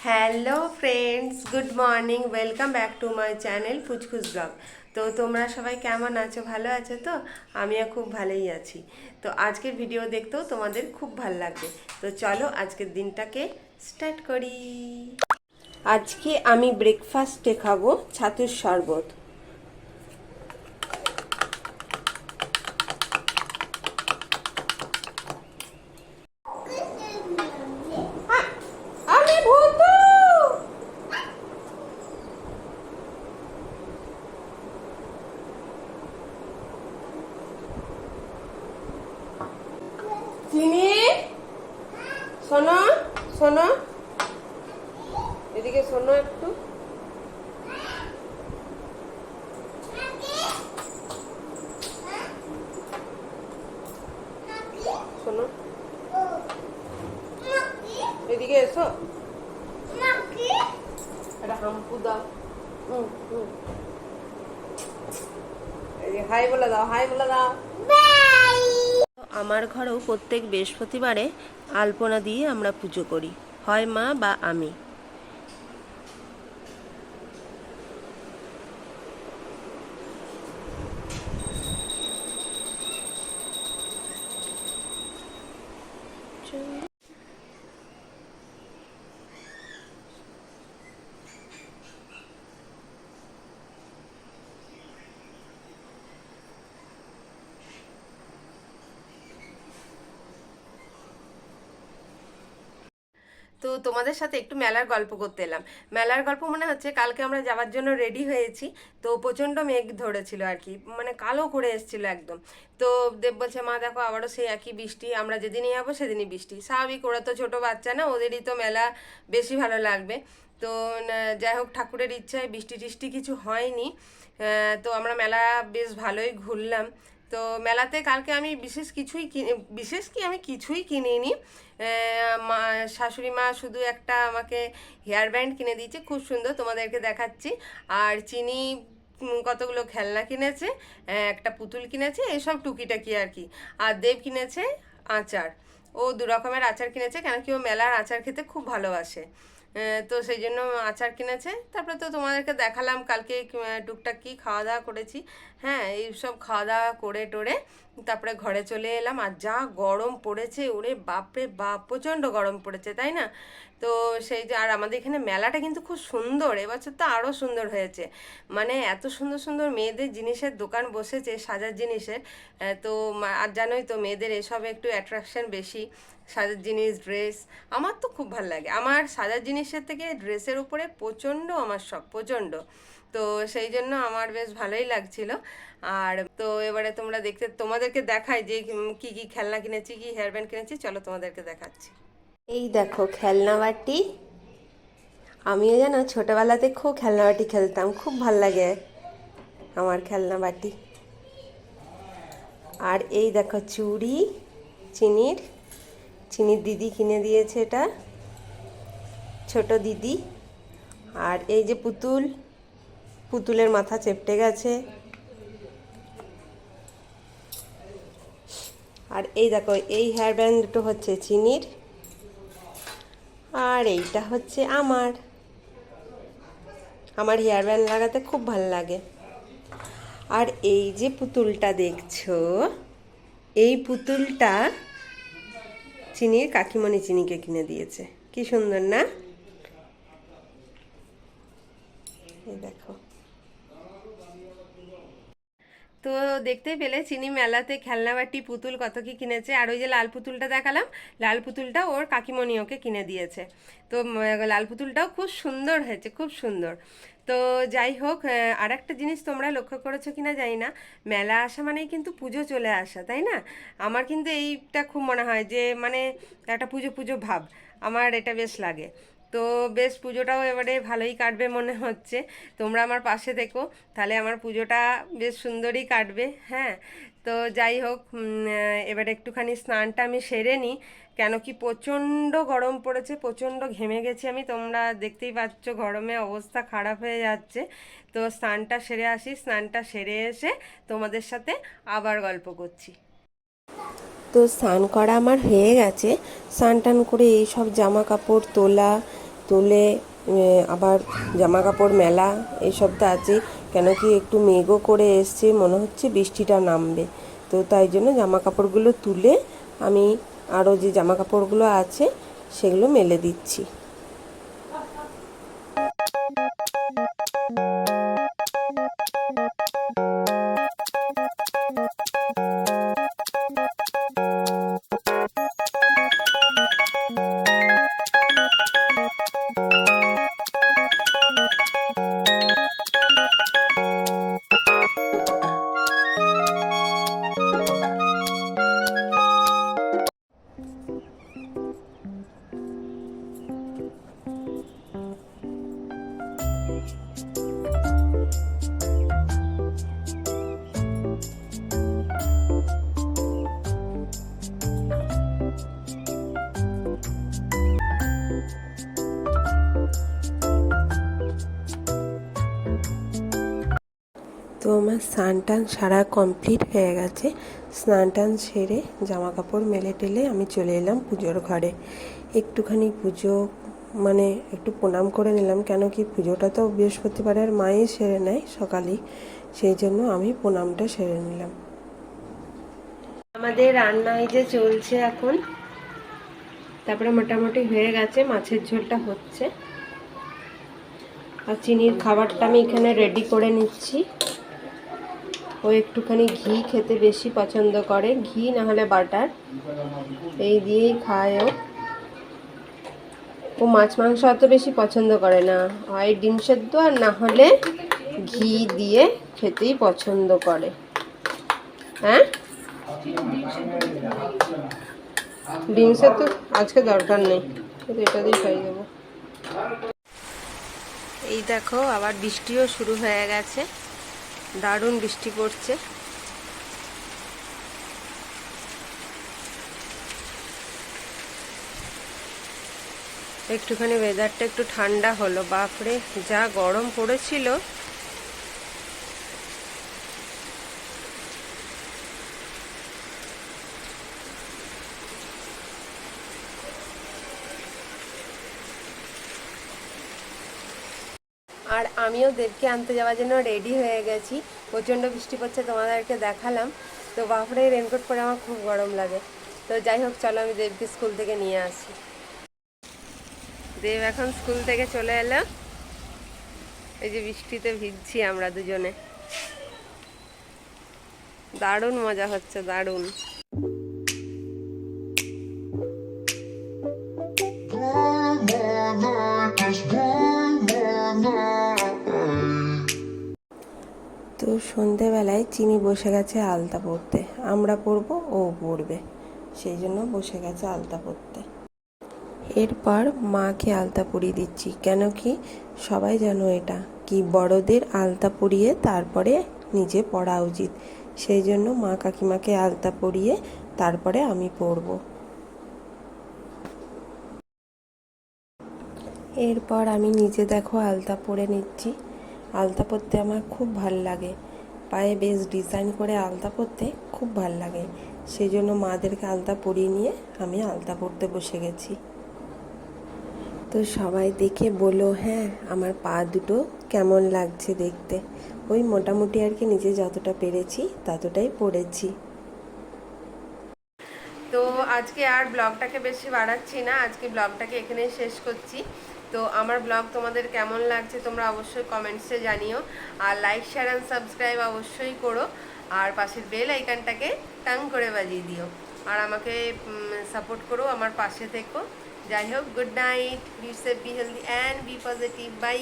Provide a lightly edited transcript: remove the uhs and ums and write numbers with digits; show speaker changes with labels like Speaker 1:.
Speaker 1: Hello friends, good morning, welcome back to my channel ফুচকুচ blog. তো তোমরা সবাই কেমন আছো? ভালো আছো তো? আমিও খুব ভালোই আছি। তো আজকের ভিডিও দেখতেও তোমাদের খুব ভালো লাগবে। তো চলো আজকের দিনটাকে স্টার্ট করি। আজকে আমি ব্রেকফাস্টে খাবো ছাতুর শরবত। আমি ভূতু। চিনি, শোনো শোনো, এদিকে শোনো একটু। শোনো, এদিকে এসো। একটা হাম্পু দাও। হুম হুম, হাই বলে দাও, হাই বলে দাও। আমার ঘরেও প্রত্যেক বৃহস্পতিবারে আলপনা দিয়ে আমরা পুজো করি, হয় মা বা আমি। তো তোমাদের সাথে একটু মেলার গল্প করতে এলাম। মেলার গল্প মনে হচ্ছে কালকে আমরা যাওয়ার জন্য রেডি হয়েছি, তো প্রচণ্ড মেঘ ধরেছিল আর কি, মানে কালো করে এসেছিল একদম। তো দেব বলছে, মা দেখো আবারও সেই একই বৃষ্টি, আমরা যেদিনই যাবো সেদিনই বৃষ্টি। স্বাভাবিক, ওরা তো ছোটো বাচ্চা না, ওদেরই তো মেলা বেশি ভালো লাগবে। তো যাই হোক, ঠাকুরের ইচ্ছায় বৃষ্টি টিষ্টি কিছু হয়নি। তো আমরা মেলা বেশ ভালোই ঘুরলাম। তো মেলাতে কালকে আমি বিশেষ কি আমি কিছুই কিনিনি। মা, শাশুড়ি মা শুধু একটা আমাকে হেয়ার ব্যান্ড কিনে দিয়েছে, খুব সুন্দর, তোমাদেরকে দেখাচ্ছি। আর চিনি কতগুলো খেলনা কিনেছে, একটা পুতুল কিনেছে, এসব টুকিটাকি আর কি। আর দেব কিনেছে আচার। ও দু রকমের আচার কিনেছে, কেন কি ও মেলার আচার খেতে খুব ভালোবাসে। তো সেই জন্য আচার কিনেছে। তারপরে তো তোমাদেরকে দেখালাম কালকে টুকটাক কি খাওয়া দাওয়া করেছি। হ্যাঁ, এই সব খাওয়া দাওয়া করে টোরে তারপরে ঘরে চলে এলাম। আর যা গরম পড়েছে, ওরে বাপরে বাপ, প্রচণ্ড গরম পড়েছে, তাই না? তো সেই যে, আর আমাদের এখানে মেলাটা কিন্তু খুব সুন্দর, এবছর তো আরও সুন্দর হয়েছে। মানে এত সুন্দর সুন্দর মেয়েদের জিনিসের দোকান বসেছে, সাজার জিনিসের। তো আর জানোই তো, মেয়েদের এসবে একটু অ্যাট্রাকশন বেশি, সাজার জিনিস, ড্রেস। আমার তো খুব ভালো লাগে, আমার সাজার জিনিসের থেকে ড্রেসের উপরে প্রচণ্ড আমার শখ, প্রচণ্ড। তো সেই জন্য আমার বেশ ভালোই লাগছিল। আর তো এবারে তোমরা তোমাদেরকে দেখাই যে কি কি খেলনা কিনেছি, কি হেয়ার ব্যান্ড কিনেছি, চলো তোমাদেরকে দেখাচ্ছি। এই দেখো খেলনা বাটি। আমিও জানো ছোটবেলাতে খুব খেলনা বাটি খেলতাম, খুব ভাল লাগে আমার খেলনা বাটি। আর এই দেখো চুড়ি, চিনির চিনির দিদি কিনে দিয়েছে এটা, ছোট দিদি। আর এই যে পুতুল, পুতুলের মাথা চেপটে গেছে। আর এই দেখো, এই হেয়ার ব্যান্ড দুটো হচ্ছে চিনির, আর এইটা হচ্ছে আমার। আমার হেয়ার ব্যান্ড লাগাতে খুব ভালো লাগে। আর এই যে পুতুলটা দেখছো, এই পুতুলটা চিনির কাকিমণি চিনিকে কিনে দিয়েছে। কি সুন্দর না? এই দেখো। তো দেখতেই পেলে চিনি মেলাতে খেলনাবাটি, পুতুল কত কি কিনেছে। আর ওই যে লাল পুতুলটা দেখালাম, লাল পুতুলটা ওর কাকিমণি ওকে কিনে দিয়েছে। তো লাল পুতুলটাও খুব সুন্দর হয়েছে, খুব সুন্দর। তো যাই হোক, আর একটা জিনিস তোমরা লক্ষ্য করেছো কিনা জানি না, মেলা আসা মানেই কিন্তু পুজো চলে আসা, তাই না? আমার কিন্তু এইটা খুব মনে হয় যে মানে একটা পুজো পুজো ভাব, আমার এটা বেশ লাগে। তো বেশ, পুজোটাও এবারে ভালোই কাটবে মনে হচ্ছে। তোমরা আমার পাশে থেকো, তাহলে আমার পুজোটা বেশ সুন্দরই কাটবে। হ্যাঁ, তো যাই হোক, এবারে একটুখানি স্নানটা আমি সেরে নিই, কেন কি প্রচণ্ড গরম পড়েছে, প্রচণ্ড ঘেমে গেছি আমি, তোমরা দেখতেই পাচ্ছ গরমে অবস্থা খারাপ হয়ে যাচ্ছে। তো স্নানটা সেরে আসি, স্নানটা সেরে এসে তোমাদের সাথে আবার গল্প করছি। তো স্নান করা আমার হয়ে গেছে। স্নান টান করে এই সব জামা কাপড় তোলা, তুলে আবার জামা কাপড় মেলা এইসব তো আছে, কেন কি একটু মেঘও করে এসছে, মনে হচ্ছে বৃষ্টিটা নামবে। তো তাই জন্য জামা কাপড়গুলো তুলে আমি আরও যে জামা কাপড়গুলো আছে সেগুলো মেলে দিচ্ছি। তো আমার স্নান টান সারা কমপ্লিট হয়ে গেছে। স্নান টান সেরে জামা কাপড় মেলে টেলে আমি চলে এলাম পুজোর ঘরে। একটুখানি পুজো মানে একটু প্রণাম করে নিলাম, কেন কি পুজোটা তো বৃহস্পতিবারের মাই সেরে নেয় সকালেই, সেই জন্য আমি প্রণামটা সেরে নিলাম। আমাদের রান্না এই যে চলছে এখন, তারপরে মোটামুটি হয়ে গেছে, মাছের ঝোলটা হচ্ছে আর চিনির খাবারটা আমি এখানে রেডি করে নিচ্ছি। ও একটুখানি ঘি খেতে বেশি পছন্দ করে, ঘি না হলে বাটার, এই দিয়েই খায় ও মাছ মাংস অত বেশি পছন্দ করে না, হয় ডিম সেদ্ধ আর না হলে ঘি দিয়ে খেতেই পছন্দ করে। হ্যাঁ, ডিম সেদ্ধ আজকে দরকার নেই, এটা দিয়ে খাই দেবো। এই দেখো আবার বৃষ্টিও শুরু হয়ে গেছে, দারুণ বৃষ্টি পড়ছে। একটুখানি ওয়েদারটা একটু ঠান্ডা হলো, বাপরে যা গরম পড়েছিল। আর আমিও দেবকে আনতে যাওয়ার জন্য রেডি হয়ে গেছি, প্রচণ্ড বৃষ্টি পড়ছে, তোমাদেরকে দেখালাম। তো বাপরে রেনকোট পরে আমার খুব গরম লাগে। তো যাই হোক, চলো আমি দেবকে স্কুল থেকে নিয়ে আসি। দেব এখন স্কুল থেকে চলে এলো, এই যে বৃষ্টিতে ভিজছি আমরা দুজনে, দারুণ মজা হচ্ছে, দারুণ। তো সন্ধেবেলায় চিনি বসে গেছে আলতা পড়তে, আমরা পড়বো ও পড়বে, সেই জন্য বসে গেছে আলতা পড়তে। এরপর মাকে আলতা পরিয়ে দিচ্ছি, কেন কি সবাই জানো এটা কি বড়দের আলতা পরিয়ে তারপরে নিজে পড়া উচিত, সেই জন্য মা কাকিমাকে আলতা পরিয়ে তারপরে আমি পরব। এরপর আমি নিজে দেখো আলতা পরে নিচ্ছি। আলতা পরতে আমার খুব ভাল লাগে, পায়ে বেশ ডিজাইন করে আলতা পরতে খুব ভাল লাগে, সেই জন্য মাদেরকে আলতা পরিয়ে নিয়ে আমি আলতা পরতে বসে গেছি। তো সবাই দেখে বলো হ্যাঁ আমার পা দুটো কেমন লাগছে দেখতে, ওই মোটামুটি আর কি নিজে যতটা পেরেছি ততটাই পড়েছি। তো আজকে আর ব্লগটাকে বেশি বাড়াচ্ছি না, আজকে ব্লগটাকে এখানেই শেষ করছি। তো আমার ব্লগ তোমাদের কেমন লাগছে তোমরা অবশ্যই কমেন্টসে জানিও, আর লাইক শেয়ার অ্যান্ড সাবস্ক্রাইব অবশ্যই করো, আর পাশের বেল আইকনটাকে টাং করে বাজিয়ে দিও, আর আমাকে সাপোর্ট করো, আমার পাশে থেকো। যাই হোক, good night, be safe, be healthy and be positive, by.